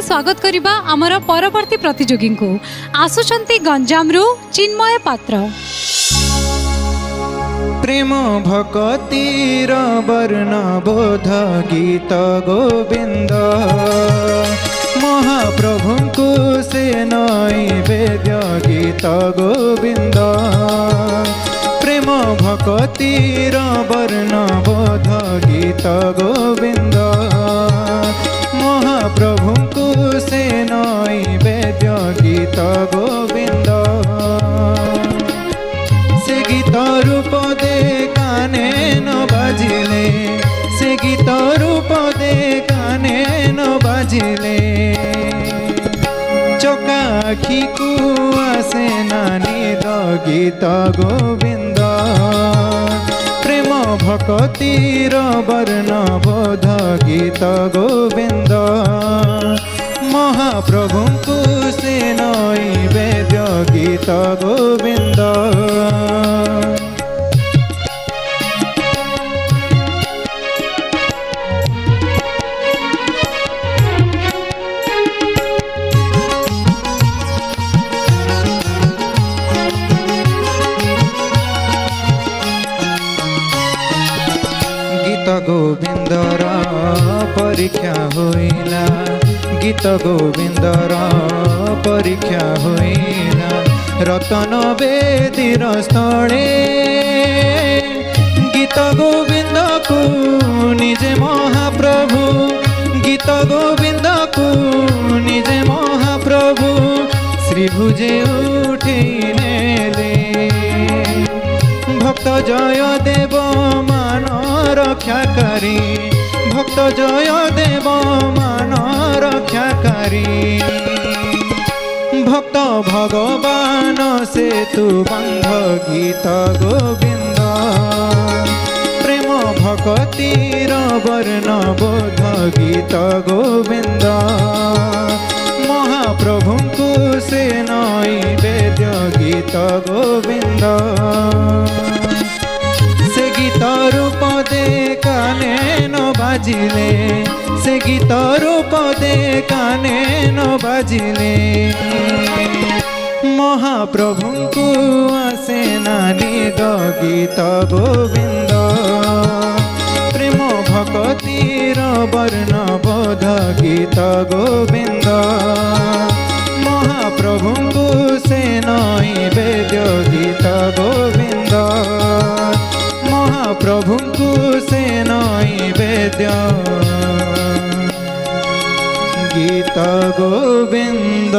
स्वागत करिबा आमर परवर्ती प्रतियोगी को आसुचंती गंजामरु चिन्मय पात्र। प्रेम भक्तिर वर्ण बोध गीत गोविंद महाप्रभु को से नैवेद्य गीत गोविंद। प्रेम भक्तिर वर्ण बोध गीत गोविंद महाप्रभु को से नैवेद्य गीत गोविंद। से गीत रूप दे काने न बाजिले से गीत रूप दे काने न बाजिले चका आखि को आसे नानी द गीत गोविंद। प्रेम भक्तिर वर्ण बोध गीत गोविंद महाप्रभु को से नैवेद्य गीत गोविंद। गीत गोविंदर परीक्षा होइला गीत गोविंदर परीक्षा होइला रतन वेदीर स्थले गीत गोविंद को निजे महाप्रभु गीत गोविंद को निजे महाप्रभु श्रीभुजे उठे नेले भक्त जय देव मान रक्षाकारी भक्त जय देव मान रक्षाकारी भक्त भगवान से तू बंध गीत गोविंद। प्रेम भक्तिर वर्ण बोध गीत गोविंद महाप्रभु को से नैवेद्य गीत गोविंद। से गीत रूप दे काने न बाजिले से गीत रूप दे काने न बाजिले महाप्रभु को आसे नानी द गीत गोविंद। प्रेम भक्तिर वर्ण बोध गीत गोविंद महाप्रभु को से नैवेद्य गीत गोविंद महाप्रभु को से नैवेद्य गीत गोविंद।